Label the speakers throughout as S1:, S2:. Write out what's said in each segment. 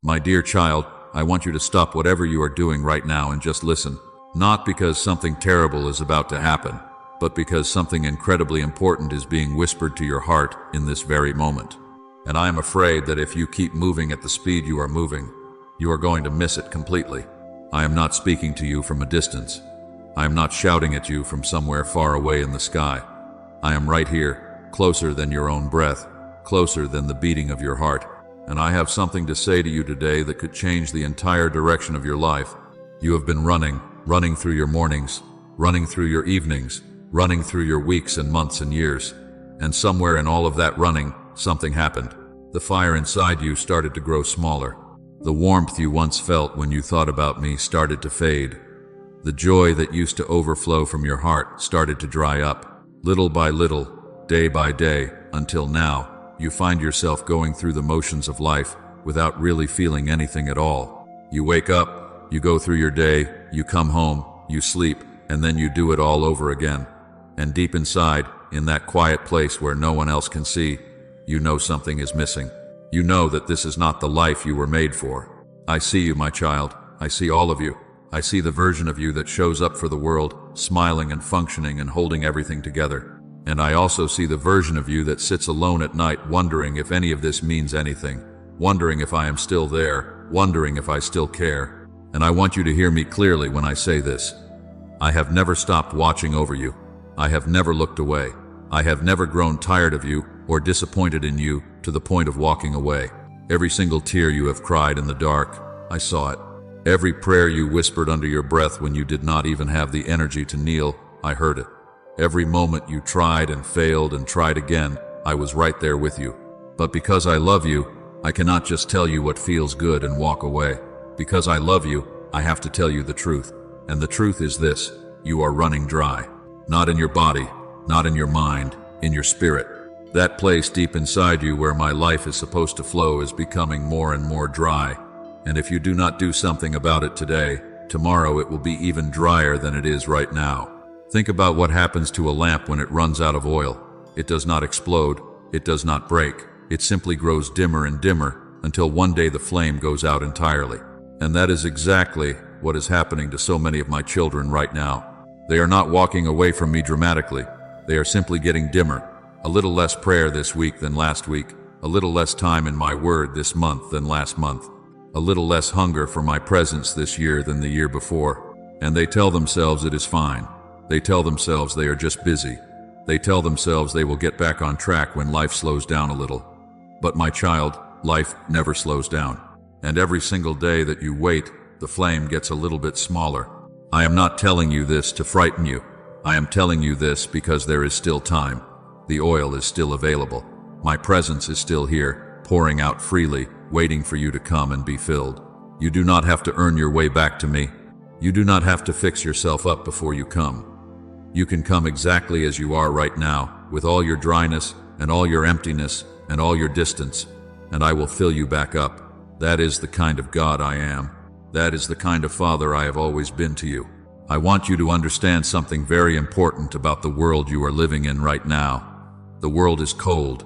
S1: My dear child, I want you to stop whatever you are doing right now and just listen. Not because something terrible is about to happen, but because something incredibly important is being whispered to your heart in this very moment. And I am afraid that if you keep moving at the speed you are moving, you are going to miss it completely. I am not speaking to you from a distance. I am not shouting at you from somewhere far away in the sky. I am right here, closer than your own breath, closer than the beating of your heart. And I have something to say to you today that could change the entire direction of your life. You have been running through your mornings, running through your evenings, running through your weeks and months and years. And somewhere in all of that running, something happened. The fire inside you started to grow smaller. The warmth you once felt when you thought about me started to fade. The joy that used to overflow from your heart started to dry up, little by little, day by day, until now, you find yourself going through the motions of life without really feeling anything at all. You wake up, you go through your day, you come home, you sleep, and then you do it all over again. And deep inside, in that quiet place where no one else can see, you know something is missing. You know that this is not the life you were made for. I see you, my child. I see all of you. I see the version of you that shows up for the world, smiling and functioning and holding everything together. And I also see the version of you that sits alone at night wondering if any of this means anything, wondering if I am still there, wondering if I still care. And I want you to hear me clearly when I say this. I have never stopped watching over you. I have never looked away. I have never grown tired of you or disappointed in you to the point of walking away. Every single tear you have cried in the dark, I saw it. Every prayer you whispered under your breath when you did not even have the energy to kneel, I heard it. Every moment you tried and failed and tried again, I was right there with you. But because I love you, I cannot just tell you what feels good and walk away. Because I love you, I have to tell you the truth. And the truth is this: you are running dry. Not in your body, not in your mind, in your spirit. That place deep inside you where my life is supposed to flow is becoming more and more dry. And if you do not do something about it today, tomorrow it will be even drier than it is right now. Think about what happens to a lamp when it runs out of oil. It does not explode, it does not break. It simply grows dimmer and dimmer until one day the flame goes out entirely. And that is exactly what is happening to so many of my children right now. They are not walking away from me dramatically. They are simply getting dimmer. A little less prayer this week than last week. A little less time in my word this month than last month. A little less hunger for my presence this year than the year before. And they tell themselves it is fine. They tell themselves they are just busy. They tell themselves they will get back on track when life slows down a little. But my child, life never slows down. And every single day that you wait, the flame gets a little bit smaller. I am not telling you this to frighten you. I am telling you this because there is still time. The oil is still available. My presence is still here, pouring out freely, waiting for you to come and be filled. You do not have to earn your way back to me. You do not have to fix yourself up before you come. You can come exactly as you are right now, with all your dryness and all your emptiness and all your distance, and I will fill you back up. That is the kind of God I am. That is the kind of Father I have always been to you. I want you to understand something very important about the world you are living in right now. The world is cold.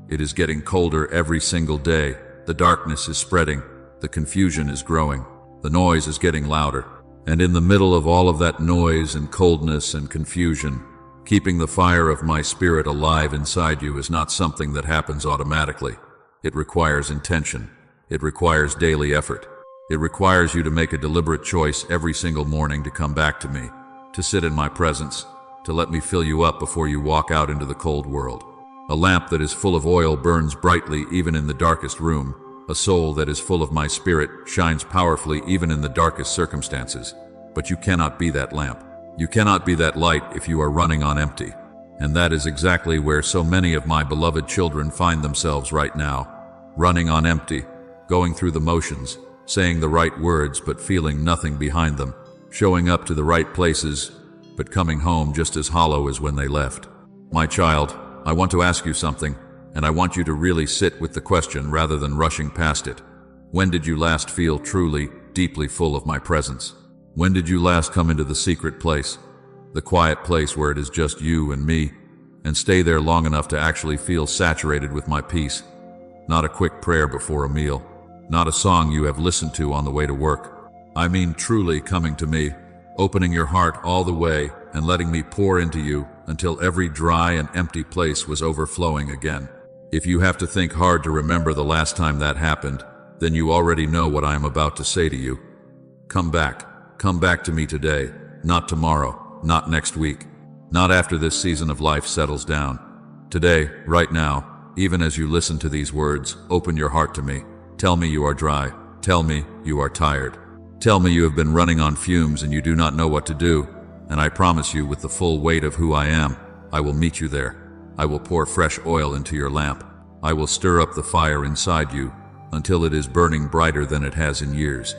S1: It is getting colder every single day. The darkness is spreading. The confusion is growing. The noise is getting louder. And in the middle of all of that noise and coldness and confusion, keeping the fire of my spirit alive inside you is not something that happens automatically. It requires intention. It requires daily effort. It requires you to make a deliberate choice every single morning to come back to me, to sit in my presence, to let me fill you up before you walk out into the cold world. A lamp that is full of oil burns brightly even in the darkest room. A soul that is full of my spirit shines powerfully even in the darkest circumstances. But you cannot be that lamp. You cannot be that light if you are running on empty. And that is exactly where so many of my beloved children find themselves right now. Running on empty, going through the motions, saying the right words but feeling nothing behind them, showing up to the right places but coming home just as hollow as when they left. My child, I want to ask you something. And I want you to really sit with the question rather than rushing past it. When did you last feel truly, deeply full of my presence? When did you last come into the secret place, the quiet place where it is just you and me, and stay there long enough to actually feel saturated with my peace? Not a quick prayer before a meal, not a song you have listened to on the way to work. I mean truly coming to me, opening your heart all the way and letting me pour into you until every dry and empty place was overflowing again. If you have to think hard to remember the last time that happened, then you already know what I am about to say to you. Come back to me today, not tomorrow, not next week, not after this season of life settles down. Today, right now, even as you listen to these words, open your heart to me. Tell me you are dry. Tell me you are tired. Tell me you have been running on fumes and you do not know what to do. And I promise you, with the full weight of who I am, I will meet you there. I will pour fresh oil into your lamp. I will stir up the fire inside you until it is burning brighter than it has in years.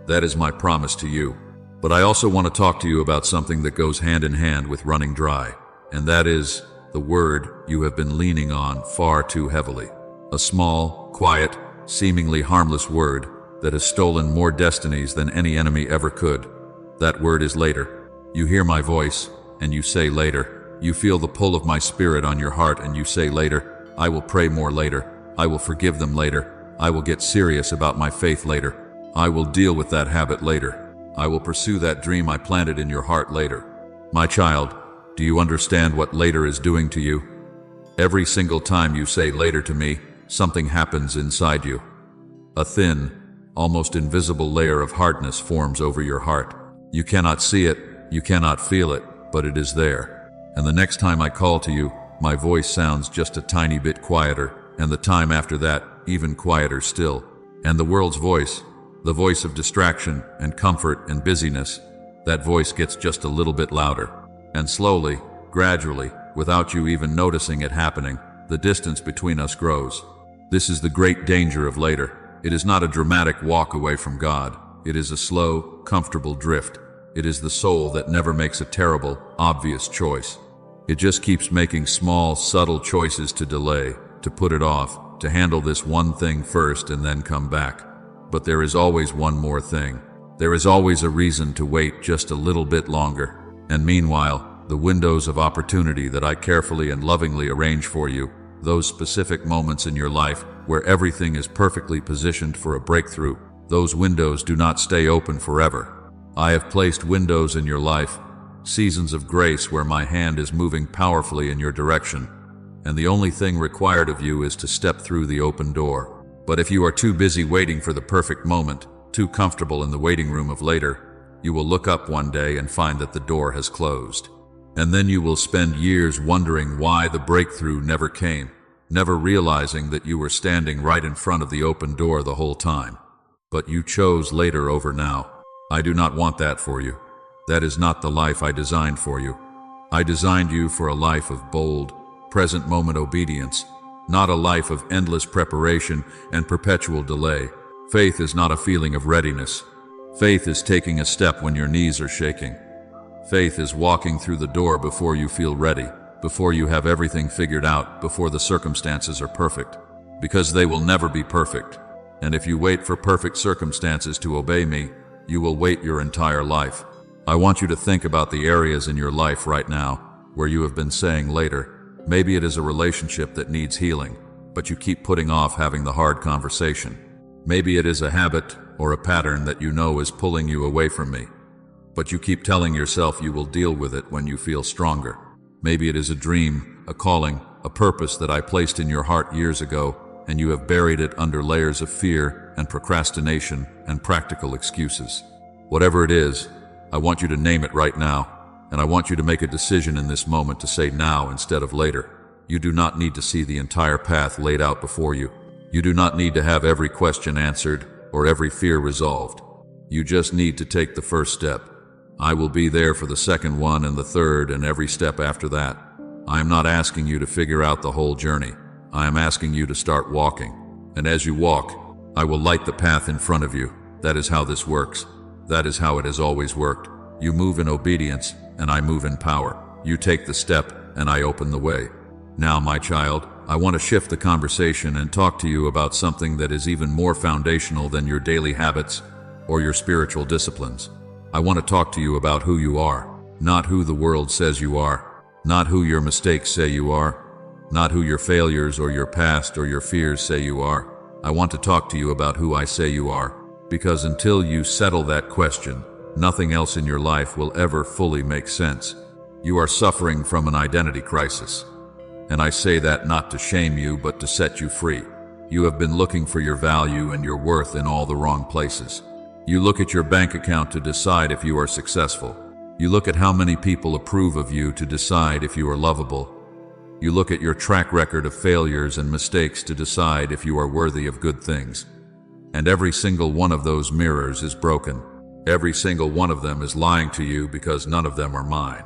S1: That is my promise to you. But I also want to talk to you about something that goes hand in hand with running dry, and that is the word you have been leaning on far too heavily. A small, quiet, seemingly harmless word that has stolen more destinies than any enemy ever could. That word is later. You hear my voice, and you say later. You feel the pull of my spirit on your heart, and you say later. I will pray more later. I will forgive them later. I will get serious about my faith later. I will deal with that habit later. I will pursue that dream I planted in your heart later. My child, do you understand what later is doing to you? Every single time you say later to me, something happens inside you. A thin, almost invisible layer of hardness forms over your heart. You cannot see it, you cannot feel it, but it is there. And the next time I call to you, my voice sounds just a tiny bit quieter, and the time after that, even quieter still. And the world's voice, the voice of distraction and comfort and busyness, that voice gets just a little bit louder. And slowly, gradually, without you even noticing it happening, the distance between us grows. This is the great danger of later. It is not a dramatic walk away from God. It is a slow, comfortable drift. It is the soul that never makes a terrible, obvious choice. It just keeps making small, subtle choices to delay, to put it off, to handle this one thing first and then come back. But there is always one more thing. There is always a reason to wait just a little bit longer. And meanwhile, the windows of opportunity that I carefully and lovingly arrange for you, those specific moments in your life where everything is perfectly positioned for a breakthrough, those windows do not stay open forever. I have placed windows in your life, seasons of grace where my hand is moving powerfully in your direction, and the only thing required of you is to step through the open door. But if you are too busy waiting for the perfect moment, too comfortable in the waiting room of later, you will look up one day and find that the door has closed. And then you will spend years wondering why the breakthrough never came, never realizing that you were standing right in front of the open door the whole time. But you chose later over now. I do not want that for you. That is not the life I designed for you. I designed you for a life of bold, present moment obedience, not a life of endless preparation and perpetual delay. Faith is not a feeling of readiness. Faith is taking a step when your knees are shaking. Faith is walking through the door before you feel ready, before you have everything figured out, before the circumstances are perfect. Because they will never be perfect. And if you wait for perfect circumstances to obey me, you will wait your entire life. I want you to think about the areas in your life right now where you have been saying later. Maybe it is a relationship that needs healing, but you keep putting off having the hard conversation. Maybe it is a habit or a pattern that you know is pulling you away from me, but you keep telling yourself you will deal with it when you feel stronger. Maybe it is a dream, a calling, a purpose that I placed in your heart years ago, and you have buried it under layers of fear and procrastination and practical excuses. Whatever it is, I want you to name it right now. And I want you to make a decision in this moment to say now instead of later. You do not need to see the entire path laid out before you. You do not need to have every question answered or every fear resolved. You just need to take the first step. I will be there for the second one and the third and every step after that. I am not asking you to figure out the whole journey. I am asking you to start walking. And as you walk, I will light the path in front of you. That is how this works. That is how it has always worked. You move in obedience, and I move in power. You take the step, and I open the way. Now, my child, I want to shift the conversation and talk to you about something that is even more foundational than your daily habits or your spiritual disciplines. I want to talk to you about who you are, not who the world says you are, not who your mistakes say you are, not who your failures or your past or your fears say you are. I want to talk to you about who I say you are, because until you settle that question, nothing else in your life will ever fully make sense. You are suffering from an identity crisis. And I say that not to shame you, but to set you free. You have been looking for your value and your worth in all the wrong places. You look at your bank account to decide if you are successful. You look at how many people approve of you to decide if you are lovable. You look at your track record of failures and mistakes to decide if you are worthy of good things. And every single one of those mirrors is broken. Every single one of them is lying to you because none of them are mine.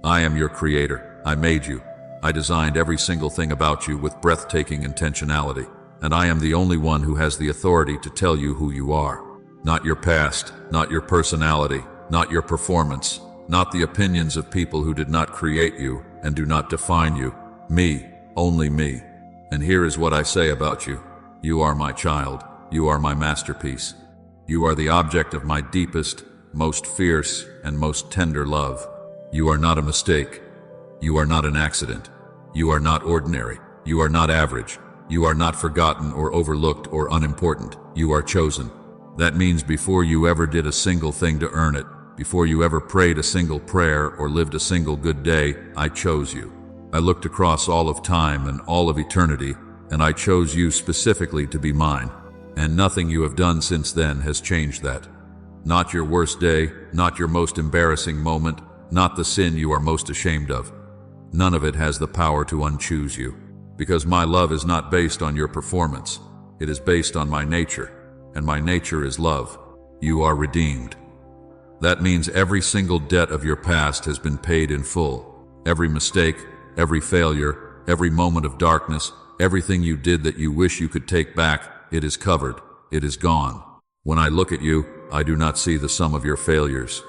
S1: I am your creator. I made you. I designed every single thing about you with breathtaking intentionality. And I am the only one who has the authority to tell you who you are. Not your past, not your personality, not your performance, not the opinions of people who did not create you and do not define you. Me, only me. And here is what I say about you. You are my child. You are my masterpiece. You are the object of my deepest, most fierce, and most tender love. You are not a mistake. You are not an accident. You are not ordinary. You are not average. You are not forgotten or overlooked or unimportant. You are chosen. That means before you ever did a single thing to earn it, before you ever prayed a single prayer or lived a single good day, I chose you. I looked across all of time and all of eternity, and I chose you specifically to be mine. And nothing you have done since then has changed that. Not your worst day, not your most embarrassing moment, not the sin you are most ashamed of. None of it has the power to unchoose you. Because my love is not based on your performance. It is based on my nature, and my nature is love. You are redeemed. That means every single debt of your past has been paid in full. Every mistake, every failure, every moment of darkness, everything you did that you wish you could take back, it is covered. It is gone. When I look at you, I do not see the sum of your failures.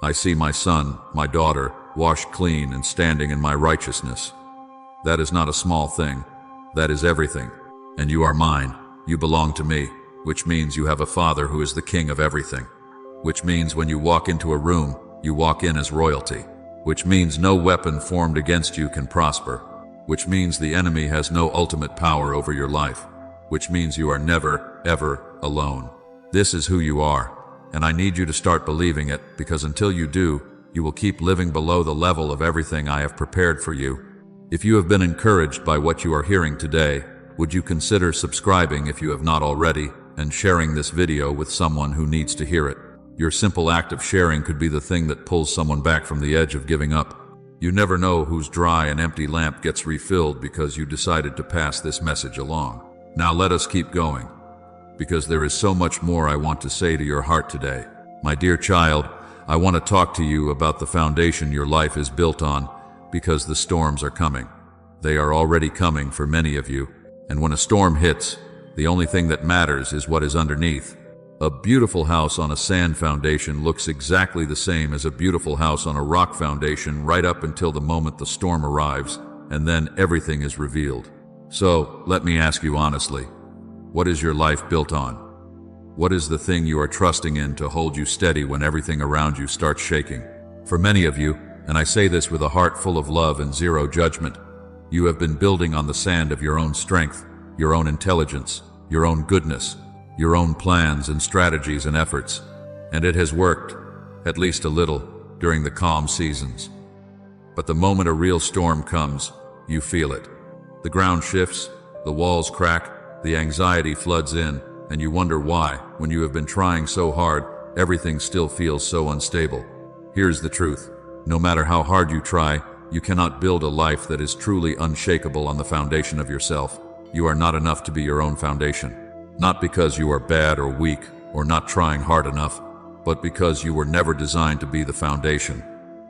S1: I see my son, my daughter, washed clean and standing in my righteousness. That is not a small thing. That is everything. And you are mine. You belong to me, which means you have a father who is the king of everything. Which means when you walk into a room, you walk in as royalty. Which means no weapon formed against you can prosper. Which means the enemy has no ultimate power over your life. Which means you are never, ever alone. This is who you are. And I need you to start believing it, because until you do, you will keep living below the level of everything I have prepared for you. If you have been encouraged by what you are hearing today, would you consider subscribing if you have not already, and sharing this video with someone who needs to hear it? Your simple act of sharing could be the thing that pulls someone back from the edge of giving up. You never know whose dry and empty lamp gets refilled because you decided to pass this message along. Now let us keep going, because there is so much more I want to say to your heart today. My dear child, I want to talk to you about the foundation your life is built on, because the storms are coming. They are already coming for many of you, and when a storm hits, the only thing that matters is what is underneath. A beautiful house on a sand foundation looks exactly the same as a beautiful house on a rock foundation right up until the moment the storm arrives, and then everything is revealed. So, let me ask you honestly, what is your life built on? What is the thing you are trusting in to hold you steady when everything around you starts shaking? For many of you, and I say this with a heart full of love and zero judgment, you have been building on the sand of your own strength, your own intelligence, your own goodness, your own plans and strategies and efforts. And it has worked, at least a little, during the calm seasons. But the moment a real storm comes, you feel it. The ground shifts, the walls crack, the anxiety floods in, and you wonder why, when you have been trying so hard, everything still feels so unstable. Here's the truth. No matter how hard you try, you cannot build a life that is truly unshakable on the foundation of yourself. You are not enough to be your own foundation. Not because you are bad or weak or not trying hard enough, but because you were never designed to be the foundation.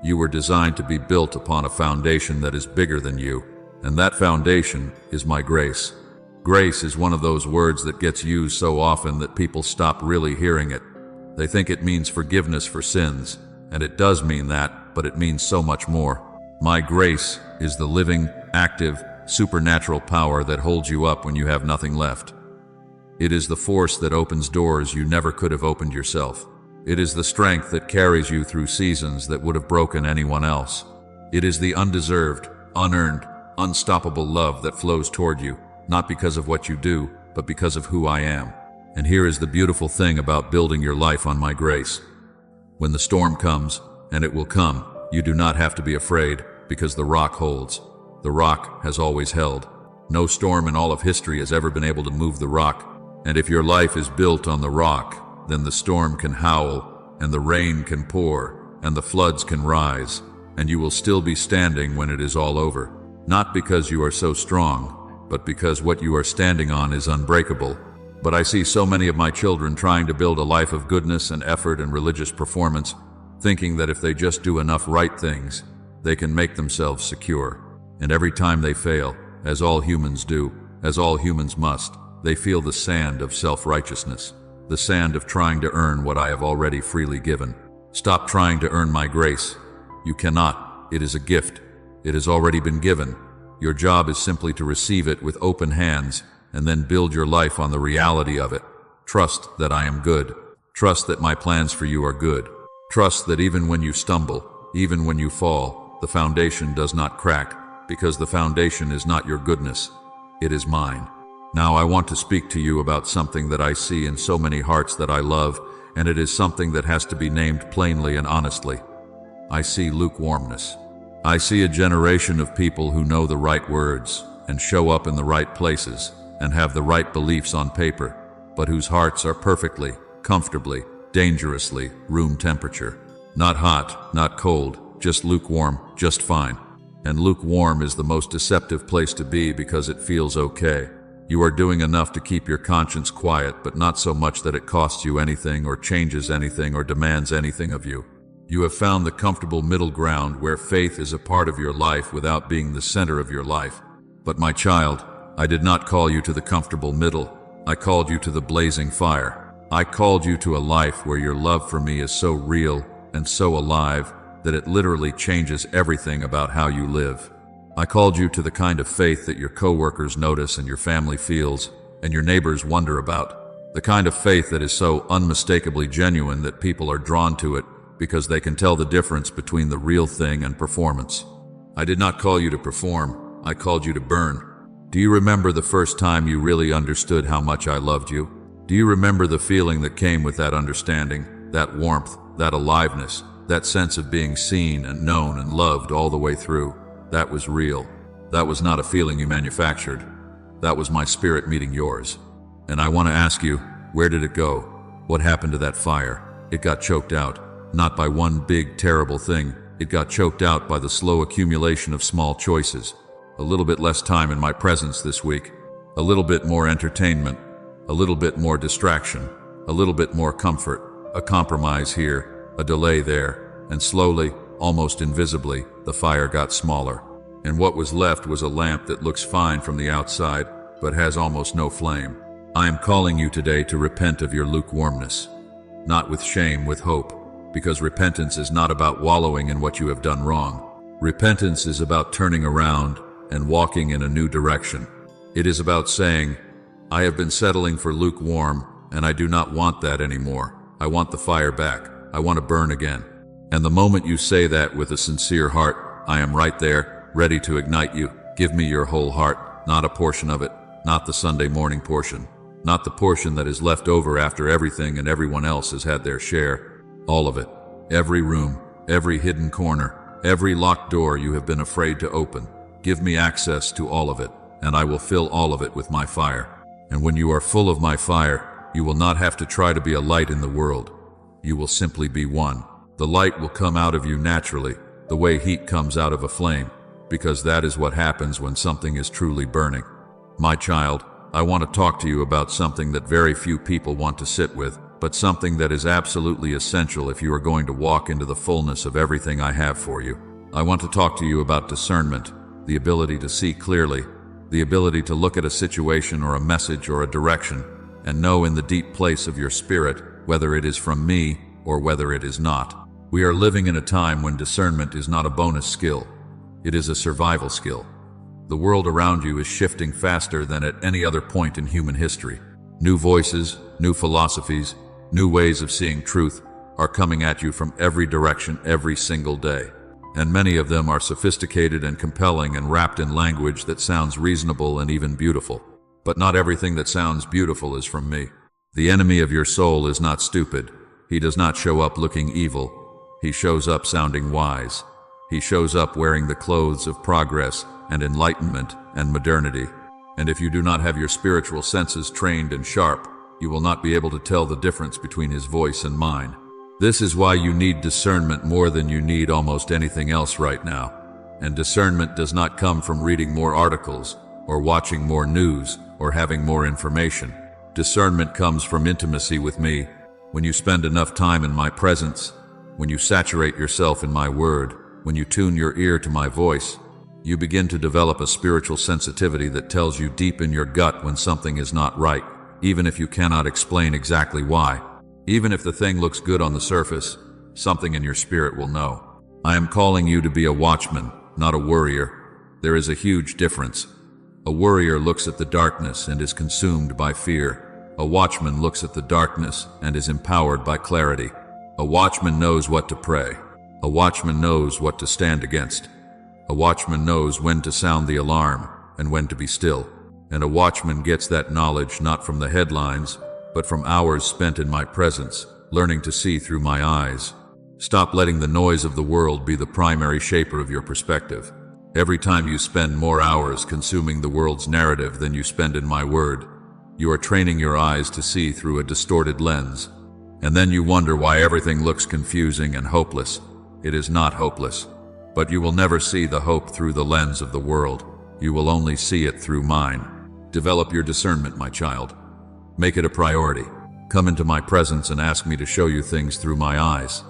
S1: You were designed to be built upon a foundation that is bigger than you, and that foundation is my grace. Grace is one of those words that gets used so often that people stop really hearing it. They think it means forgiveness for sins, and it does mean that, but it means so much more. My grace is the living, active, supernatural power that holds you up when you have nothing left. It is the force that opens doors you never could have opened yourself. It is the strength that carries you through seasons that would have broken anyone else. It is the undeserved, unearned, unstoppable love that flows toward you, not because of what you do, but because of who I am. And here is the beautiful thing about building your life on my grace. When the storm comes, and it will come, you do not have to be afraid, because the rock holds. The rock has always held. No storm in all of history has ever been able to move the rock. And if your life is built on the rock, then the storm can howl, and the rain can pour, and the floods can rise, and you will still be standing when it is all over. Not because you are so strong, but because what you are standing on is unbreakable. But I see so many of my children trying to build a life of goodness and effort and religious performance, thinking that if they just do enough right things, they can make themselves secure. And every time they fail, as all humans do, as all humans must, they feel the sand of self-righteousness, the sand of trying to earn what I have already freely given. Stop trying to earn my grace. You cannot. It is a gift. It has already been given. Your job is simply to receive it with open hands and then build your life on the reality of it. Trust that I am good. Trust that my plans for you are good. Trust that even when you stumble, even when you fall, the foundation does not crack, because the foundation is not your goodness. It is mine. Now I want to speak to you about something that I see in so many hearts that I love, and it is something that has to be named plainly and honestly. I see lukewarmness. I see a generation of people who know the right words and show up in the right places and have the right beliefs on paper, but whose hearts are perfectly, comfortably, dangerously room temperature. Not hot, not cold, just lukewarm, just fine. And lukewarm is the most deceptive place to be because it feels okay. You are doing enough to keep your conscience quiet, but not so much that it costs you anything or changes anything or demands anything of you. You have found the comfortable middle ground where faith is a part of your life without being the center of your life. But my child, I did not call you to the comfortable middle. I called you to the blazing fire. I called you to a life where your love for me is so real and so alive that it literally changes everything about how you live. I called you to the kind of faith that your coworkers notice and your family feels and your neighbors wonder about. The kind of faith that is so unmistakably genuine that people are drawn to it because they can tell the difference between the real thing and performance. I did not call you to perform. I called you to burn. Do you remember the first time you really understood how much I loved you? Do you remember the feeling that came with that understanding, that warmth, that aliveness, that sense of being seen and known and loved all the way through? That was real. That was not a feeling you manufactured. That was my spirit meeting yours. And I want to ask you, where did it go? What happened to that fire? It got choked out, not by one big terrible thing. It got choked out by the slow accumulation of small choices. A little bit less time in my presence this week, a little bit more entertainment, a little bit more distraction, a little bit more comfort, a compromise here, a delay there, and slowly, almost invisibly, the fire got smaller. And what was left was a lamp that looks fine from the outside, but has almost no flame. I am calling you today to repent of your lukewarmness. Not with shame, with hope, because repentance is not about wallowing in what you have done wrong. Repentance is about turning around and walking in a new direction. It is about saying, I have been settling for lukewarm, and I do not want that anymore. I want the fire back. I want to burn again. And the moment you say that with a sincere heart, I am right there, ready to ignite you. Give me your whole heart, not a portion of it, not the Sunday morning portion, not the portion that is left over after everything and everyone else has had their share. All of it. Every room, every hidden corner, every locked door you have been afraid to open. Give me access to all of it, and I will fill all of it with my fire. And when you are full of my fire, you will not have to try to be a light in the world. You will simply be one. The light will come out of you naturally, the way heat comes out of a flame, because that is what happens when something is truly burning. My child, I want to talk to you about something that very few people want to sit with, but something that is absolutely essential if you are going to walk into the fullness of everything I have for you. I want to talk to you about discernment. The ability to see clearly, the ability to look at a situation or a message or a direction and know in the deep place of your spirit whether it is from me or whether it is not. We are living in a time when discernment is not a bonus skill. It is a survival skill. The world around you is shifting faster than at any other point in human history. New voices, new philosophies, new ways of seeing truth are coming at you from every direction every single day. And many of them are sophisticated and compelling and wrapped in language that sounds reasonable and even beautiful. But not everything that sounds beautiful is from me. The enemy of your soul is not stupid. He does not show up looking evil. He shows up sounding wise. He shows up wearing the clothes of progress and enlightenment and modernity. And if you do not have your spiritual senses trained and sharp, you will not be able to tell the difference between his voice and mine. This is why you need discernment more than you need almost anything else right now. And discernment does not come from reading more articles, or watching more news, or having more information. Discernment comes from intimacy with me. When you spend enough time in my presence, when you saturate yourself in my word, when you tune your ear to my voice, you begin to develop a spiritual sensitivity that tells you deep in your gut when something is not right, even if you cannot explain exactly why. Even if the thing looks good on the surface, something in your spirit will know. I am calling you to be a watchman, not a worrier. There is a huge difference. A worrier looks at the darkness and is consumed by fear. A watchman looks at the darkness and is empowered by clarity. A watchman knows what to pray. A watchman knows what to stand against. A watchman knows when to sound the alarm and when to be still. And a watchman gets that knowledge not from the headlines, but from hours spent in my presence, learning to see through my eyes. Stop letting the noise of the world be the primary shaper of your perspective. Every time you spend more hours consuming the world's narrative than you spend in my word, you are training your eyes to see through a distorted lens. And then you wonder why everything looks confusing and hopeless. It is not hopeless. But you will never see the hope through the lens of the world. You will only see it through mine. Develop your discernment, my child. Make it a priority. Come into my presence and ask me to show you things through my eyes.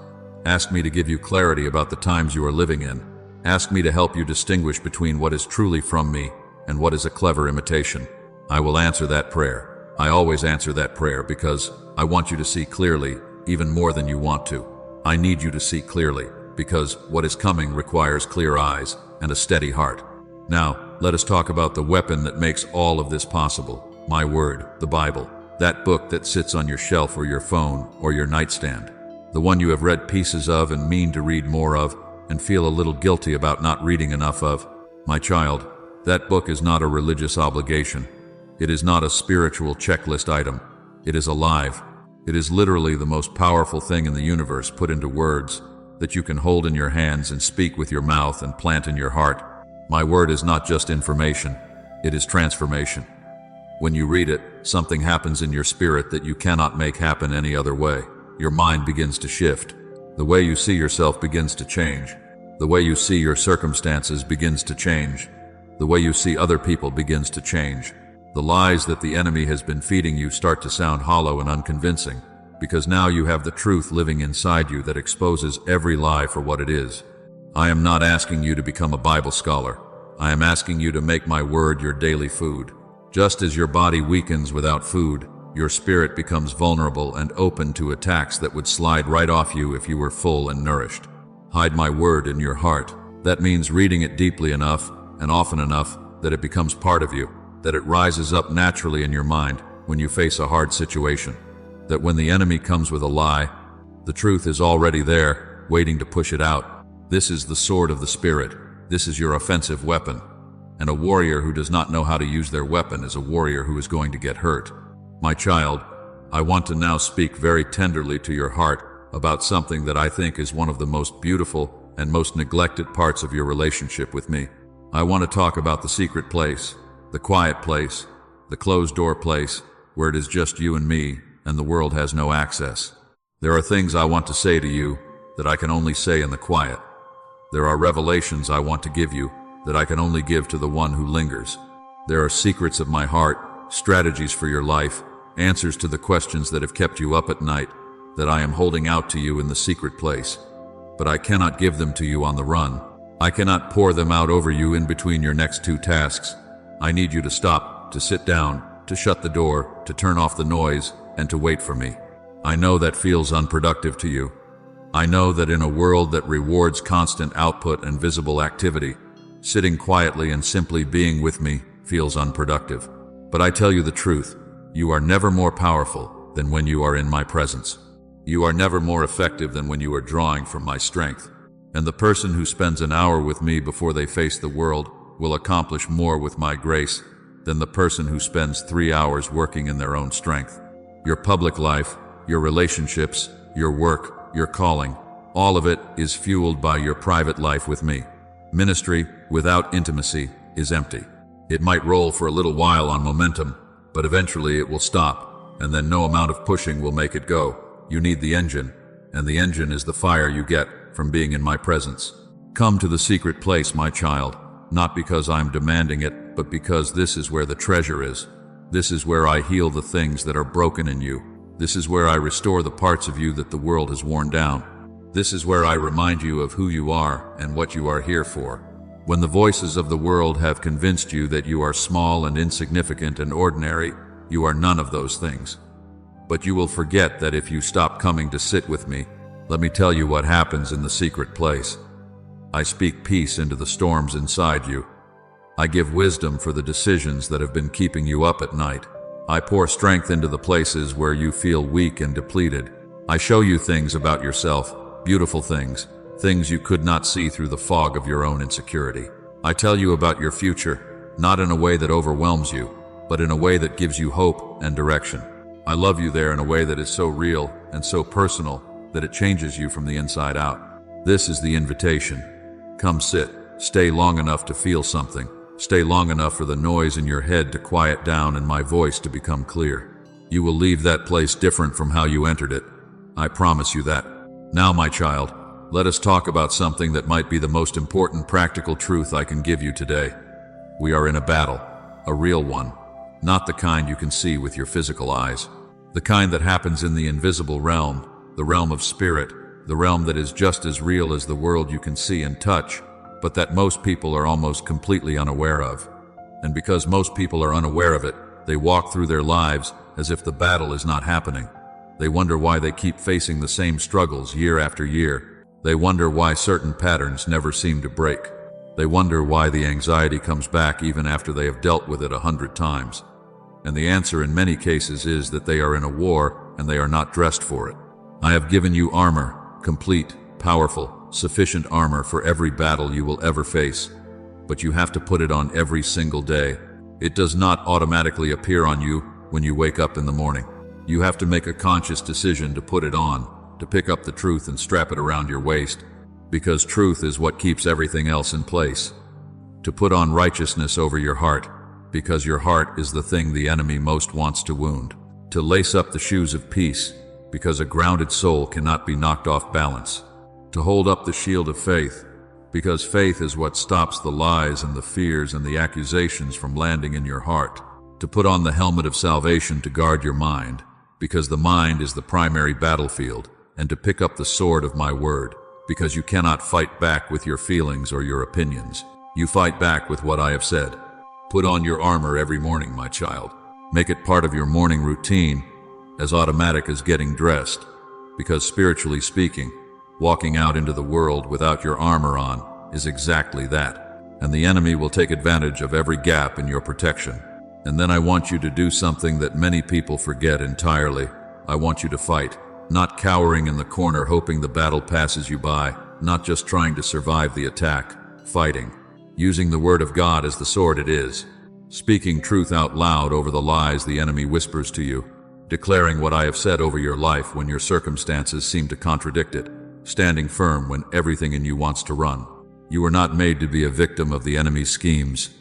S1: Ask me to give you clarity about the times you are living in. Ask me to help you distinguish between what is truly from me and what is a clever imitation. I will answer that prayer. I always answer that prayer because I want you to see clearly, even more than you want to. I need you to see clearly, because what is coming requires clear eyes and a steady heart. Now, let us talk about the weapon that makes all of this possible. My word, the Bible. That book that sits on your shelf or your phone or your nightstand. The one you have read pieces of and mean to read more of, and feel a little guilty about not reading enough of. My child, that book is not a religious obligation. It is not a spiritual checklist item. It is alive. It is literally the most powerful thing in the universe put into words that you can hold in your hands and speak with your mouth and plant in your heart. My word is not just information. It is transformation. When you read it, something happens in your spirit that you cannot make happen any other way. Your mind begins to shift. The way you see yourself begins to change. The way you see your circumstances begins to change. The way you see other people begins to change. The lies that the enemy has been feeding you start to sound hollow and unconvincing, because now you have the truth living inside you that exposes every lie for what it is. I am not asking you to become a Bible scholar. I am asking you to make my word your daily food. Just as your body weakens without food, your spirit becomes vulnerable and open to attacks that would slide right off you if you were full and nourished. Hide my word in your heart. That means reading it deeply enough and often enough that it becomes part of you, that it rises up naturally in your mind when you face a hard situation, that when the enemy comes with a lie, the truth is already there, waiting to push it out. This is the sword of the Spirit. This is your offensive weapon. And a warrior who does not know how to use their weapon is a warrior who is going to get hurt. My child, I want to now speak very tenderly to your heart about something that I think is one of the most beautiful and most neglected parts of your relationship with me. I want to talk about the secret place, the quiet place, the closed-door place, where it is just you and me, and the world has no access. There are things I want to say to you that I can only say in the quiet. There are revelations I want to give you that I can only give to the one who lingers. There are secrets of my heart, strategies for your life, answers to the questions that have kept you up at night, that I am holding out to you in the secret place. But I cannot give them to you on the run. I cannot pour them out over you in between your next two tasks. I need you to stop, to sit down, to shut the door, to turn off the noise, and to wait for me. I know that feels unproductive to you. I know that in a world that rewards constant output and visible activity, sitting quietly and simply being with me feels unproductive. But I tell you the truth, you are never more powerful than when you are in my presence. You are never more effective than when you are drawing from my strength. And the person who spends an hour with me before they face the world will accomplish more with my grace than the person who spends 3 hours working in their own strength. Your public life, your relationships, your work, your calling, all of it is fueled by your private life with me. Ministry without intimacy is empty. It might roll for a little while on momentum, but eventually it will stop, and then no amount of pushing will make it go. You need the engine, and the engine is the fire you get from being in my presence. Come to the secret place, my child, not because I'm demanding it, but because this is where the treasure is. This is where I heal the things that are broken in you. This is where I restore the parts of you that the world has worn down. This is where I remind you of who you are and what you are here for. When the voices of the world have convinced you that you are small and insignificant and ordinary, you are none of those things. But you will forget that if you stop coming to sit with me. Let me tell you what happens in the secret place. I speak peace into the storms inside you. I give wisdom for the decisions that have been keeping you up at night. I pour strength into the places where you feel weak and depleted. I show you things about yourself, beautiful things, things you could not see through the fog of your own insecurity. I tell you about your future, not in a way that overwhelms you, but in a way that gives you hope and direction. I love you there in a way that is so real and so personal that it changes you from the inside out. This is the invitation. Come sit, stay long enough to feel something. Stay long enough for the noise in your head to quiet down and my voice to become clear. You will leave that place different from how you entered it. I promise you that. Now, my child, let us talk about something that might be the most important practical truth I can give you today. We are in a battle, a real one, not the kind you can see with your physical eyes. The kind that happens in the invisible realm, the realm of spirit, the realm that is just as real as the world you can see and touch, but that most people are almost completely unaware of. And because most people are unaware of it, they walk through their lives as if the battle is not happening. They wonder why they keep facing the same struggles year after year. They wonder why certain patterns never seem to break. They wonder why the anxiety comes back even after they have dealt with it 100 times. And the answer in many cases is that they are in a war and they are not dressed for it. I have given you armor, complete, powerful, sufficient armor for every battle you will ever face. But you have to put it on every single day. It does not automatically appear on you when you wake up in the morning. You have to make a conscious decision to put it on, to pick up the truth and strap it around your waist, because truth is what keeps everything else in place. To put on righteousness over your heart, because your heart is the thing the enemy most wants to wound. To lace up the shoes of peace, because a grounded soul cannot be knocked off balance. To hold up the shield of faith, because faith is what stops the lies and the fears and the accusations from landing in your heart. To put on the helmet of salvation to guard your mind, because the mind is the primary battlefield, and to pick up the sword of my word, because you cannot fight back with your feelings or your opinions. You fight back with what I have said. Put on your armor every morning, my child. Make it part of your morning routine, as automatic as getting dressed, because spiritually speaking, walking out into the world without your armor on is exactly that. And the enemy will take advantage of every gap in your protection. And then I want you to do something that many people forget entirely. I want you to fight, not cowering in the corner hoping the battle passes you by, not just trying to survive the attack, fighting, using the word of God as the sword it is, speaking truth out loud over the lies the enemy whispers to you, declaring what I have said over your life when your circumstances seem to contradict it, standing firm when everything in you wants to run. You were not made to be a victim of the enemy's schemes.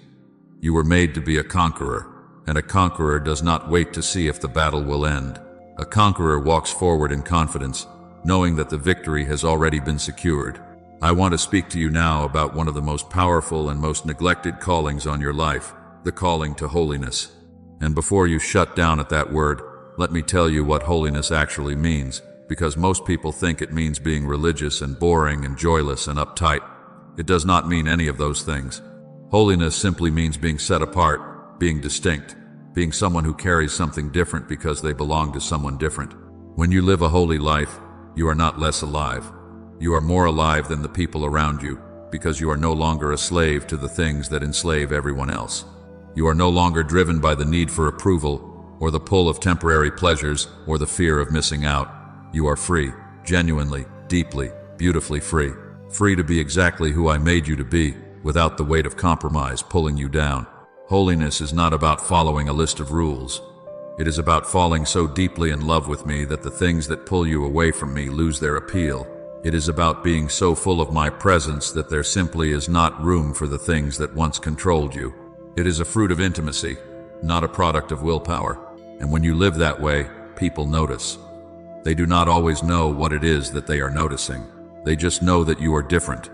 S1: You were made to be a conqueror, and a conqueror does not wait to see if the battle will end. A conqueror walks forward in confidence, knowing that the victory has already been secured. I want to speak to you now about one of the most powerful and most neglected callings on your life, the calling to holiness. And before you shut down at that word, let me tell you what holiness actually means, because most people think it means being religious and boring and joyless and uptight. It does not mean any of those things. Holiness simply means being set apart, being distinct, being someone who carries something different because they belong to someone different. When you live a holy life, you are not less alive. You are more alive than the people around you, because you are no longer a slave to the things that enslave everyone else. You are no longer driven by the need for approval, or the pull of temporary pleasures, or the fear of missing out. You are free, genuinely, deeply, beautifully free. Free to be exactly who I made you to be, without the weight of compromise pulling you down. Holiness is not about following a list of rules. It is about falling so deeply in love with me that the things that pull you away from me lose their appeal. It is about being so full of my presence that there simply is not room for the things that once controlled you. It is a fruit of intimacy, not a product of willpower. And when you live that way, people notice. They do not always know what it is that they are noticing. They just know that you are different,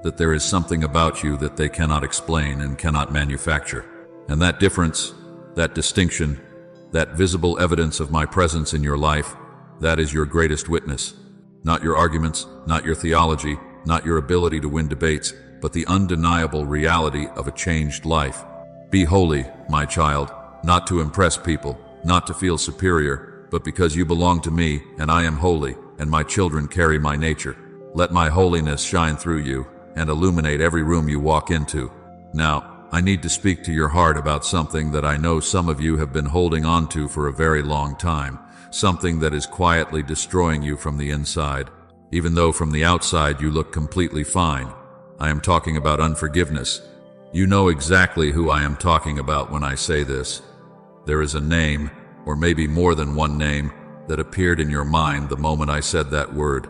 S1: that there is something about you that they cannot explain and cannot manufacture. And that difference, that distinction, that visible evidence of my presence in your life, that is your greatest witness. Not your arguments, not your theology, not your ability to win debates, but the undeniable reality of a changed life. Be holy, my child, not to impress people, not to feel superior, but because you belong to me and I am holy, and my children carry my nature. Let my holiness shine through you and illuminate every room you walk into. Now, I need to speak to your heart about something that I know some of you have been holding on to for a very long time, something that is quietly destroying you from the inside, even though from the outside you look completely fine. I am talking about unforgiveness. You know exactly who I am talking about when I say this. There is a name, or maybe more than one name, that appeared in your mind the moment I said that word.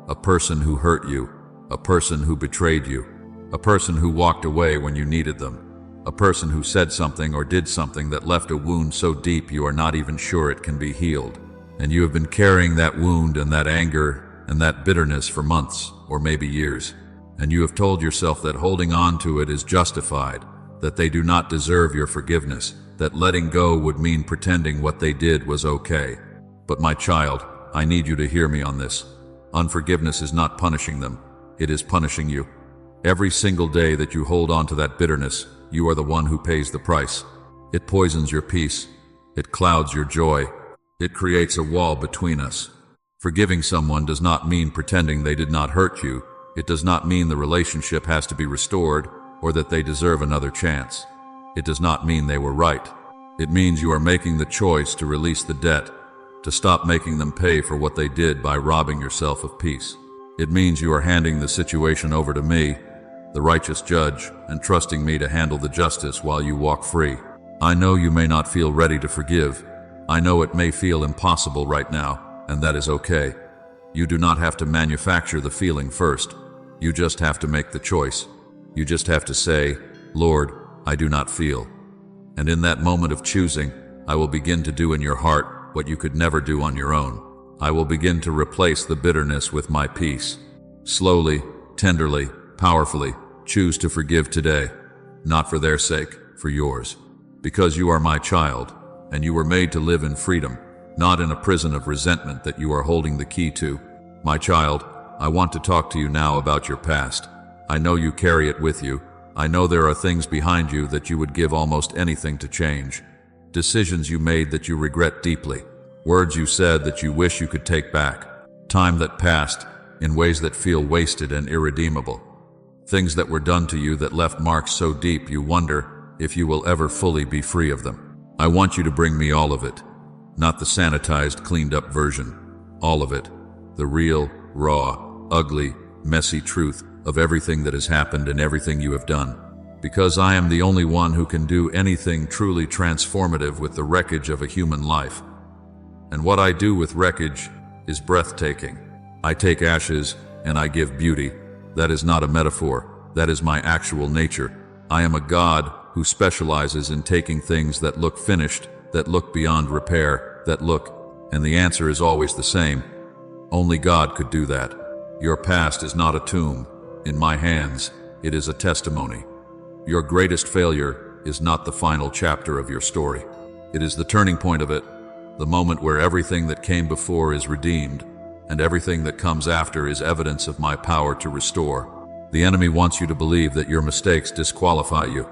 S1: A person who hurt you, a person who betrayed you, a person who walked away when you needed them, a person who said something or did something that left a wound so deep you are not even sure it can be healed. And you have been carrying that wound and that anger and that bitterness for months or maybe years. And you have told yourself that holding on to it is justified, that they do not deserve your forgiveness, that letting go would mean pretending what they did was okay. But my child, I need you to hear me on this. Unforgiveness is not punishing them. It is punishing you. Every single day that you hold on to that bitterness, you are the one who pays the price. It poisons your peace. It clouds your joy. It creates a wall between us. Forgiving someone does not mean pretending they did not hurt you. It does not mean the relationship has to be restored or that they deserve another chance. It does not mean they were right. It means you are making the choice to release the debt, to stop making them pay for what they did by robbing yourself of peace. It means you are handing the situation over to me, the righteous judge, and trusting me to handle the justice while you walk free. I know you may not feel ready to forgive. I know it may feel impossible right now, and that is okay. You do not have to manufacture the feeling first. You just have to make the choice. You just have to say, Lord, I do not feel. And in that moment of choosing, I will begin to do in your heart what you could never do on your own. I will begin to replace the bitterness with my peace. Slowly, tenderly, powerfully, choose to forgive today, not for their sake, for yours. Because you are my child, and you were made to live in freedom, not in a prison of resentment that you are holding the key to. My child, I want to talk to you now about your past. I know you carry it with you. I know there are things behind you that you would give almost anything to change. Decisions you made that you regret deeply. Words you said that you wish you could take back. Time that passed in ways that feel wasted and irredeemable. Things that were done to you that left marks so deep you wonder if you will ever fully be free of them. I want you to bring me all of it. Not the sanitized, cleaned up version. All of it. The real, raw, ugly, messy truth of everything that has happened and everything you have done. Because I am the only one who can do anything truly transformative with the wreckage of a human life. And what I do with wreckage is breathtaking. I take ashes and I give beauty. That is not a metaphor. That is my actual nature. I am a God who specializes in taking things that look finished, that look beyond repair, and the answer is always the same. Only God could do that. Your past is not a tomb. In my hands, it is a testimony. Your greatest failure is not the final chapter of your story. It is the turning point of it, the moment where everything that came before is redeemed, and everything that comes after is evidence of my power to restore. The enemy wants you to believe that your mistakes disqualify you.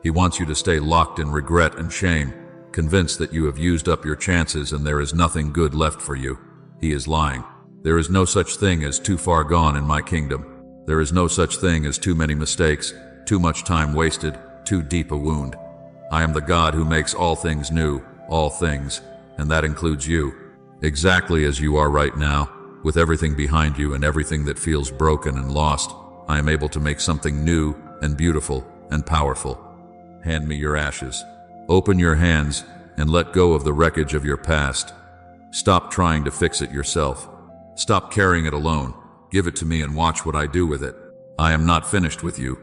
S1: He wants you to stay locked in regret and shame, convinced that you have used up your chances and there is nothing good left for you. He is lying. There is no such thing as too far gone in my kingdom. There is no such thing as too many mistakes, too much time wasted, too deep a wound. I am the God who makes all things new, all things, and that includes you. Exactly as you are right now, with everything behind you and everything that feels broken and lost, I am able to make something new and beautiful and powerful. hand me your ashes. Open your hands and let go of the wreckage of your past. Stop trying to fix it yourself. Stop carrying it alone. Give it to me and watch what I do with it. I am not finished with you,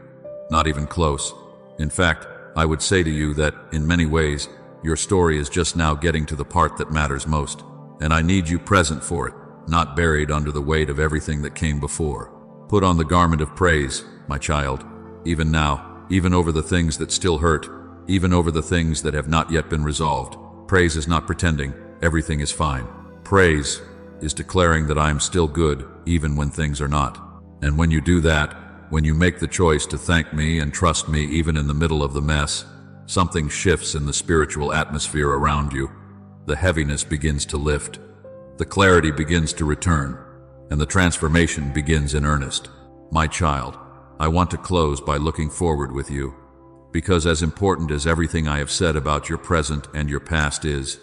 S1: not even close. In fact, I would say to you that, in many ways, your story is just now getting to the part that matters most. And I need you present for it, not buried under the weight of everything that came before. Put on the garment of praise, my child, even now, even over the things that still hurt, even over the things that have not yet been resolved. Praise is not pretending everything is fine. Praise is declaring that I am still good, even when things are not. And when you do that, when you make the choice to thank me and trust me even in the middle of the mess, something shifts in the spiritual atmosphere around you. The heaviness begins to lift. The clarity begins to return, and the transformation begins in earnest. My child, I want to close by looking forward with you, because as important as everything I have said about your present and your past is,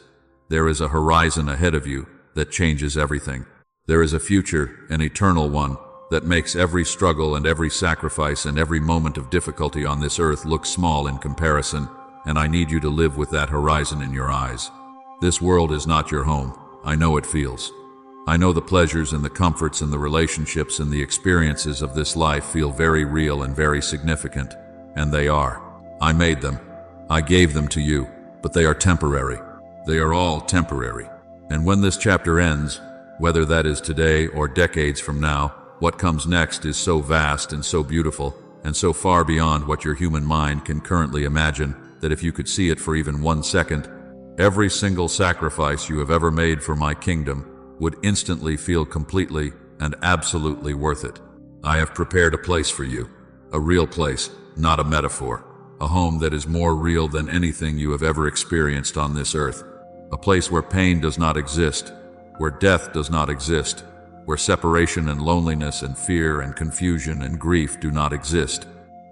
S1: there is a horizon ahead of you that changes everything. There is a future, an eternal one, that makes every struggle and every sacrifice and every moment of difficulty on this earth look small in comparison, and I need you to live with that horizon in your eyes. This world is not your home. I know it feels. I know the pleasures and the comforts and the relationships and the experiences of this life feel very real and very significant, and they are. I made them. I gave them to you, but they are temporary. They are all temporary. And when this chapter ends, whether that is today or decades from now, what comes next is so vast and so beautiful and so far beyond what your human mind can currently imagine that if you could see it for even 1 second, every single sacrifice you have ever made for my kingdom would instantly feel completely and absolutely worth it. I have prepared a place for you, a real place, not a metaphor, a home that is more real than anything you have ever experienced on this earth, a place where pain does not exist, where death does not exist, where separation and loneliness and fear and confusion and grief do not exist,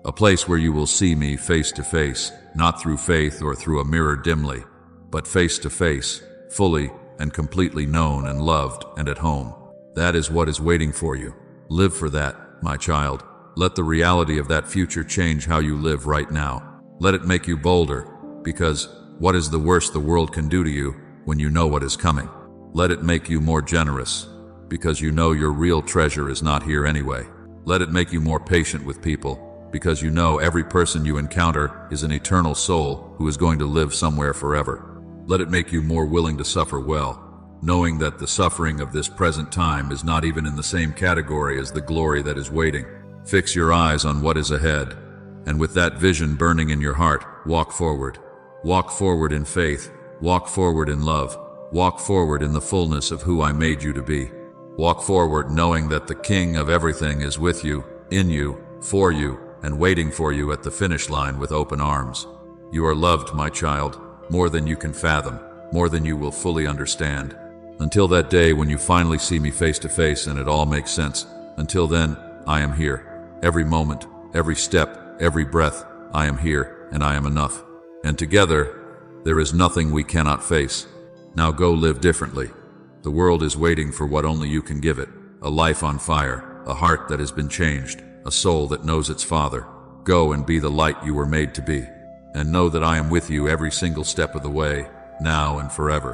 S1: a place where you will see me face to face, not through faith or through a mirror dimly, but face to face, fully and completely known and loved and at home. That is what is waiting for you. Live for that, my child. Let the reality of that future change how you live right now. Let it make you bolder, because what is the worst the world can do to you when you know what is coming? Let it make you more generous, because you know your real treasure is not here anyway. Let it make you more patient with people, because you know every person you encounter is an eternal soul who is going to live somewhere forever. Let it make you more willing to suffer well, knowing that the suffering of this present time is not even in the same category as the glory that is waiting. Fix your eyes on what is ahead, and with that vision burning in your heart, walk forward. Walk forward in faith, walk forward in love, walk forward in the fullness of who I made you to be. Walk forward knowing that the King of everything is with you, in you, for you, and waiting for you at the finish line with open arms. You are loved, my child, more than you can fathom, more than you will fully understand. Until that day when you finally see me face to face and it all makes sense, until then, I am here. Every moment, every step, every breath, I am here, and I am enough. And together, there is nothing we cannot face. Now go live differently. The world is waiting for what only you can give it. A life on fire, a heart that has been changed, a soul that knows its Father. Go and be the light you were made to be. And know that I am with you every single step of the way, now and forever.